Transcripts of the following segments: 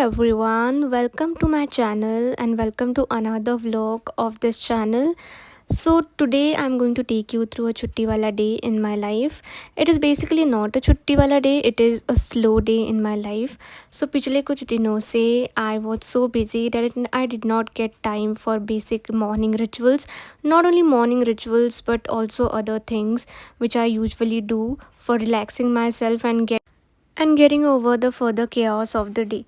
everyone, welcome to my channel and welcome to another vlog of this channel. So today I'm going to take you through a chutti wala day in my life. It is basically not a chutti wala day, it is a slow day in my life. So पिछले कुछ दिनों से I was so busy that I did not get time for basic morning rituals. Not only morning rituals but also other things which I usually do for relaxing myself and getting over the further chaos of the day.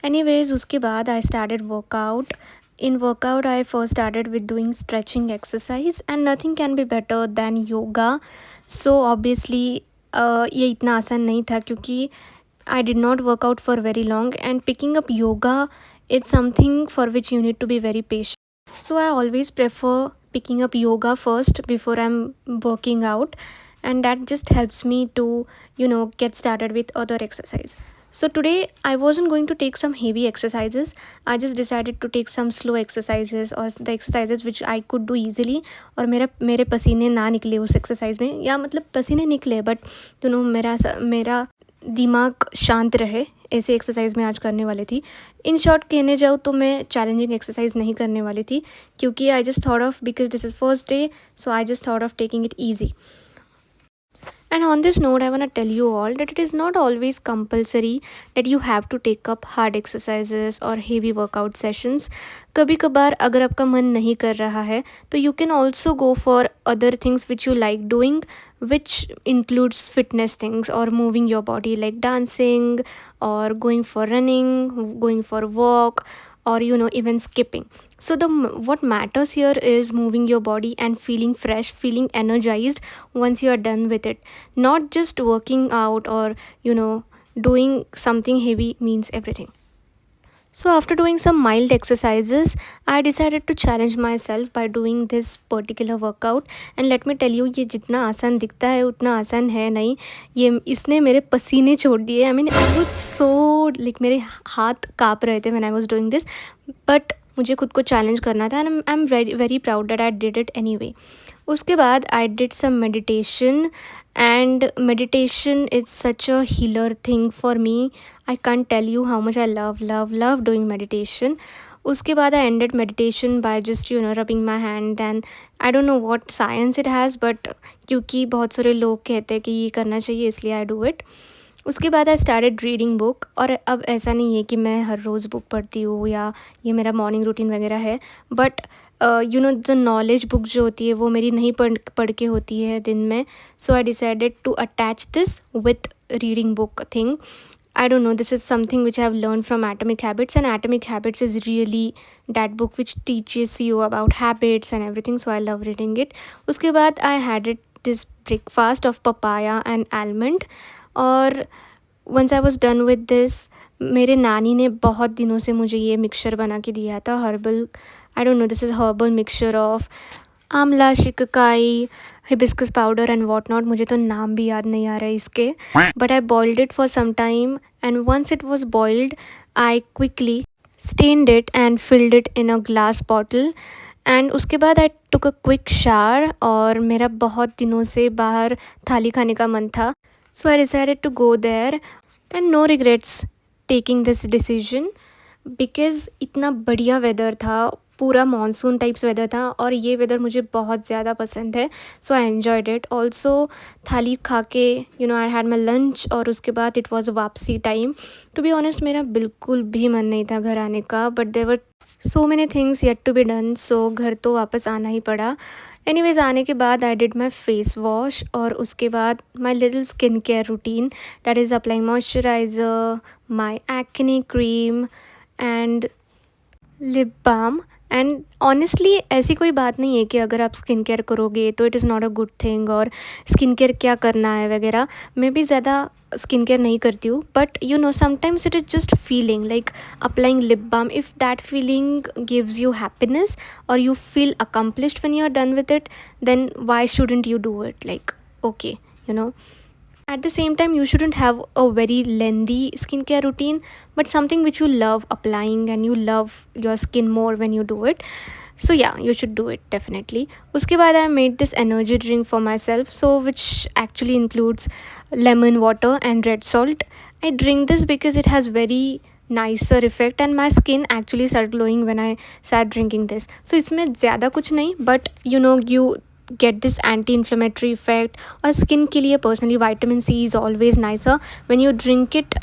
Anyways, उसके बाद I started workout. In workout, I first started with doing stretching exercise and nothing can be better than yoga. So obviously, ये इतना आसान नहीं था क्योंकि I did not work out for very long and picking up yoga is something for which you need to be very patient. So I always prefer picking up yoga first before I'm working out, and that just helps me to get started with other exercise. So today I wasn't going to take some heavy exercises. I just decided to take some slow exercises or the exercises which I could do easily और मेरे पसीने ना निकले उस exercise में, या मतलब पसीने निकले बट मेरा दिमाग शांत रहे, ऐसे एक्सरसाइज मैं आज करने वाली थी. इन शॉर्ट कहने जाऊँ तो मैं चैलेंजिंग एक्सरसाइज नहीं करने वाली थी क्योंकि I just thought of because this is first day, so I just thought of taking it easy. And on this note, I want to tell you all that it is not always compulsory that you have to take up hard exercises or heavy workout sessions. कभी कभार अगर आपका मन नहीं कर रहा है तो you can also go for other things which you like doing, which includes fitness things or moving your body like dancing or going for running, going for walk, or even skipping. So what matters here is moving your body and feeling fresh, feeling energized once you are done with it. Not just working out or doing something heavy means everything. So after doing some mild exercises, I decided to challenge myself by doing this particular workout. And let me tell you, ये जितना आसान दिखता है उतना आसान है नहीं. ये इसने मेरे पसीने छोड़ दिए. I mean, I was so like मेरे हाथ काँप रहे थे when I was doing this. But मुझे खुद को चैलेंज करना था and I'm very very proud that I did it anyway. उसके बाद I did some meditation, and meditation is such a healer thing for me. I can't tell you how much I love doing meditation. उसके बाद I ended meditation by just rubbing my hand, and I don't know what science it has, but क्योंकि बहुत सारे लोग कहते हैं कि ये करना चाहिए इसलिए I do it. उसके बाद आई स्टार्टेड रीडिंग बुक. और अब ऐसा नहीं है कि मैं हर रोज़ बुक पढ़ती हूँ या ये मेरा मॉर्निंग रूटीन वगैरह है, बट द नॉलेज बुक जो होती है वो मेरी नहीं पढ़ के होती है दिन में. So I decided to attach this with reading book thing. I don't know, this is something which I have learned from Atomic Habits, and Atomic Habits is really that book which teaches you about habits and everything, so I love reading it. उसके बाद I had this breakfast of papaya and almond. और once I was done with this, मेरे नानी ने बहुत दिनों से मुझे ये मिक्सचर बना के दिया था, herbal, I don't know, this is herbal mixture of amla, shikakai, hibiscus powder and what not. मुझे तो नाम भी याद नहीं आ रहा है इसके, but I boiled it for some time, and once it was boiled I quickly strained it and filled it in a glass bottle. एंड उसके बाद आई टुक अ क्विक शावर, और मेरा बहुत दिनों से बाहर थाली खाने का मन था. So I decided to go there, and no regrets taking this decision because इतना बढ़िया वेदर था, पूरा मानसून टाइप्स वेदर था, और ये वेदर मुझे बहुत ज़्यादा पसंद है. सो आई एन्जॉयड इट. ऑल्सो थाली खा के आई हैड माई लंच, और उसके बाद इट वॉज वापसी टाइम. टू बी ऑनेस्ट मेरा बिल्कुल भी मन नहीं था घर आने का, but there were so many things yet to be done, so घर तो वापस आना ही पड़ा. एनीवेज, आने के बाद I did my face wash, और उसके बाद my little skin care routine, that is applying moisturizer, my acne cream and lip balm. And honestly ऐसी कोई बात नहीं है कि अगर आप स्किन केयर करोगे तो it is not a good thing, और स्किन केयर क्या करना है वगैरह. मैं भी ज़्यादा स्किन केयर नहीं करती हूँ, but sometimes it is just feeling like applying lip balm. If that feeling gives you happiness और you feel accomplished when you are done with it, then why shouldn't you do it? Like, okay, at the same time, you shouldn't have a very lengthy skincare routine, but something which you love applying and you love your skin more when you do it. So yeah, you should do it definitely. Uske baad I made this energy drink for myself, so which actually includes lemon water and red salt. I drink this because it has very nicer effect, and my skin actually started glowing when I started drinking this. So इसमें ज़्यादा कुछ नहीं, but you get this anti-inflammatory effect. और skin के लिए personally vitamin C is always nicer when you drink it.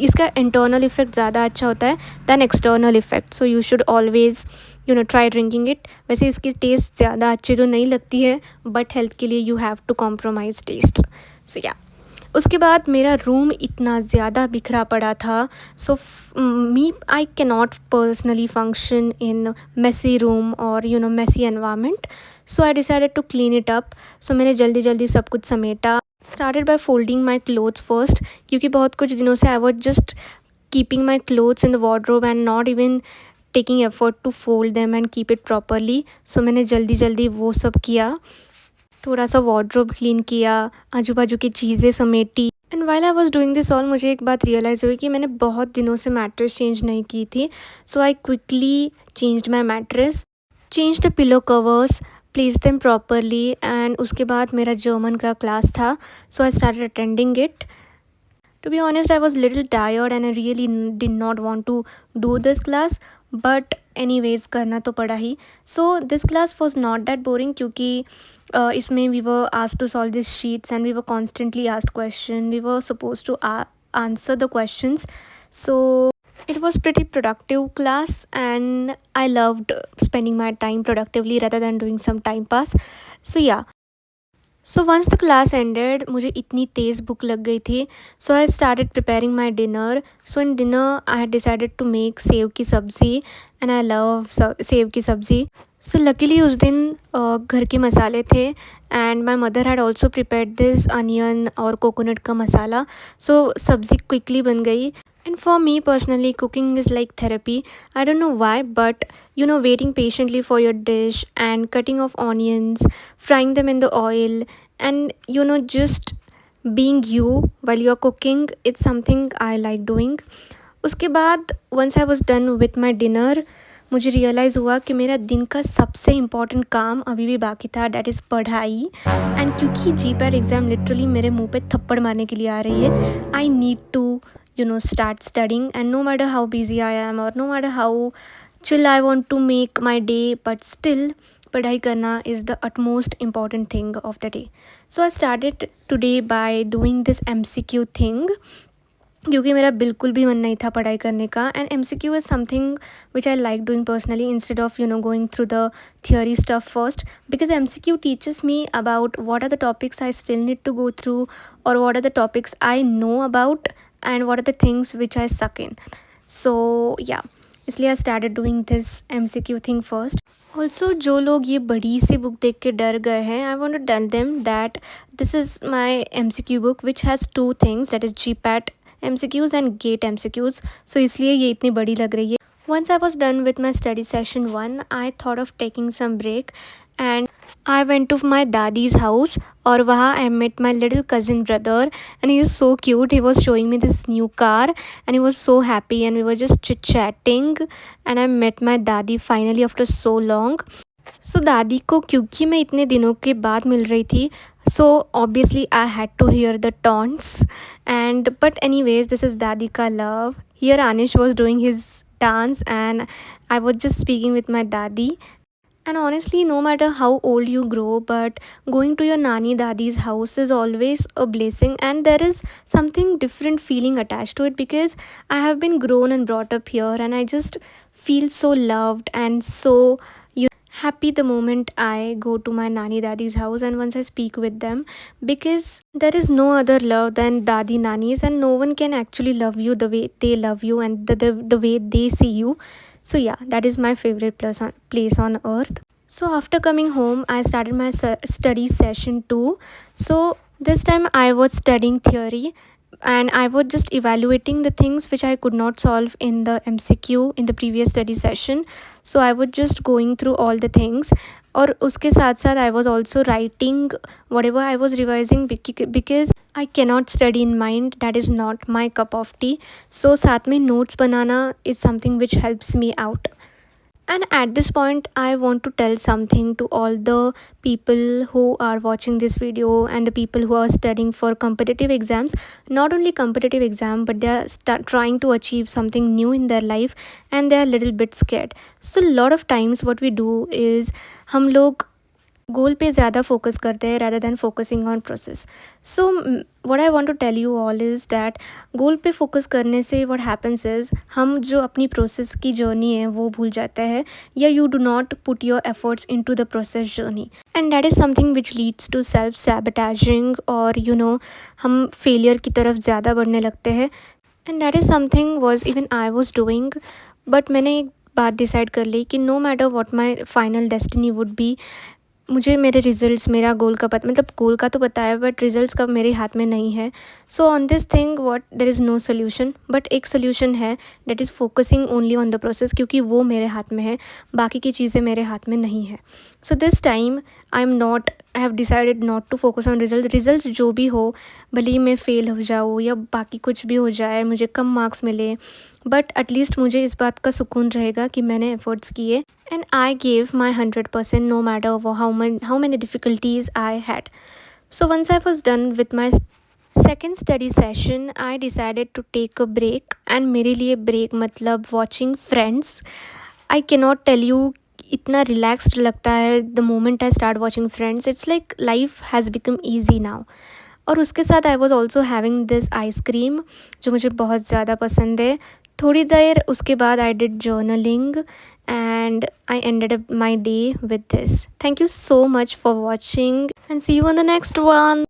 इसका internal effect ज़्यादा अच्छा होता है than external effect. So you should always try drinking it. वैसे इसकी टेस्ट ज़्यादा अच्छी तो नहीं लगती है, बट हेल्थ के लिए you have to compromise taste. So yeah, उसके बाद मेरा रूम इतना ज़्यादा बिखरा पड़ा था. So me I cannot personally function in messy room और messy environment. So I decided to clean it up. So मैंने जल्दी जल्दी सब कुछ समेटा. Started by folding my clothes first, क्योंकि बहुत कुछ दिनों से I was just keeping my clothes in the wardrobe and not even taking effort to fold them and keep it properly. So मैंने जल्दी जल्दी वो सब किया. थोड़ा सा वार्डरोब क्लीन किया, आजू बाजू की चीज़ें समेटी. And while I was doing this all, मुझे एक बात रियलाइज़ हुई कि मैंने बहुत दिनों से मैट्रेस चेंज नहीं की थी. So I quickly changed my mattress, change the pillow covers, place them properly. And उसके बाद मेरा जर्मन का क्लास था, so I started attending it. To be honest, I was little tired and I really did not want to do this class, but anyways करना तो पड़ा ही. So this class was not that boring क्योंकि इसमें we were asked to solve these sheets and we were constantly asked question. We were supposed to answer the questions. So it was pretty productive class and I loved spending my time productively rather than doing some time pass. So yeah. So once the class ended, मुझे इतनी तेज़ भूख लग गई थी. So I started preparing my dinner. So in dinner I had decided to make sev की सब्ज़ी and I love save की सब्ज़ी. सो लकीली उस दिन घर के मसाले थे and my mother had also prepared this onion और कोकोनट का मसाला. सो सब्ज़ी क्विकली बन गई. And for me personally, cooking is like therapy. I don't know why, but waiting patiently for your dish and cutting off onions, frying them in the oil, and just being you while you're cooking, it's something I like doing. उसके बाद once I was done with my dinner, मुझे realise हुआ कि मेरा दिन का सबसे important काम अभी भी बाकी था, डैट इज़ पढ़ाई. एंड क्योंकि GPAT एग्ज़ाम लिटरली मेरे मुंह पे थप्पड़ मारने के लिए आ रही है, I need to start studying. And no matter how busy I am or no matter how chill I want to make my day, but still पढ़ाई करना is the utmost important thing of the day. So I started today by doing this MCQ thing क्योंकि मेरा बिल्कुल भी मन नहीं था पढ़ाई करने का. And MCQ is something which I like doing personally instead of going through the theory stuff first, because MCQ teaches me about what are the topics I still need to go through or what are the topics I know about and what are the things which I suck in. So yeah, इसलिए I started doing this MCQ thing first. Also, जो लोग ये बड़ी सी book देख के डर गए हैं, I want to tell them that this is my MCQ book which has two things, that is GPAT MCQs and GATE MCQs. So इसलिए ये इतनी बड़ी लग रही है. Once I was done with my study session 1, I thought of taking some break and I went to my dadi's house. और वहाँ I met my little cousin brother and he was so cute. He was showing me this new car and he was so happy and we were just chit-chatting and I met my dadi finally after so long. So दादी को क्योंकि मैं इतने दिनों के बाद मिल रही थी, so obviously I had to hear the taunts. And but anyways, this is Dadi ka love. Here Anish was doing his dance and I was just speaking with my Dadi. And honestly, no matter how old you grow, but going to your nani dadi's house is always a blessing, and there is something different feeling attached to it because I have been grown and brought up here and I just feel so loved and so happy the moment I go to my nani dadi's house and once I speak with them, because there is no other love than dadi nanis and no one can actually love you the way they love you and the way they see you. So yeah, that is my favorite place on earth. So after coming home, I started my study session 2. So this time I was studying theory and I was just evaluating the things which I could not solve in the MCQ in the previous study session. So I was just going through all the things. और उसके साथ साथ I was also writing whatever I was revising because I cannot study in mind, that is not my cup of tea. So साथ में notes banana is something which helps me out. And at this point, I want to tell something to all the people who are watching this video and the people who are studying for competitive exams. Not only competitive exam, but they are trying to achieve something new in their life and they are a little bit scared. So a lot of times what we do is हम लोग गोल पे ज़्यादा focus करते हैं rather than focusing on process. So what I want to tell you all is that गोल पे focus करने से what happens is हम जो अपनी प्रोसेस की जर्नी है वो भूल जाते हैं या you do not put your efforts into the process journey, and that is something which leads to self sabotaging और हम फेलियर की तरफ ज़्यादा बढ़ने लगते हैं. And that is something was even I was doing, but मैंने एक बात डिसाइड कर ली कि no matter what my final destiny would be, मुझे मेरे रिजल्ट्स, मेरा गोल का पता, मतलब गोल का तो पता है बट रिजल्ट्स का मेरे हाथ में नहीं है. So on this thing what there is no solution, but एक सोल्यूशन है, that is focusing only on the process, क्योंकि वो मेरे हाथ में है, बाकी की चीज़ें मेरे हाथ में नहीं है. So this time I have decided not to focus on results जो भी हो, भले ही मैं फ़ेल हो जाऊँ या बाकी कुछ भी हो जाए, मुझे कम मार्क्स मिले, बट एटलीस्ट मुझे इस बात का सुकून रहेगा कि मैंने एफ़र्ट्स किए and I gave my 100% no matter how many difficulties I had. So once I was done with my second study session, I decided to take a break, and मेरे लिए break मतलब watching Friends. I cannot tell you इतना relaxed लगता है the moment I start watching Friends. It's like life has become easy now. और उसके साथ I was also having this ice cream जो मुझे बहुत ज़्यादा पसंद है. थोड़ी देर उसके बाद I did journaling and I ended up my day with this. Thank you so much for watching and see you on the next one.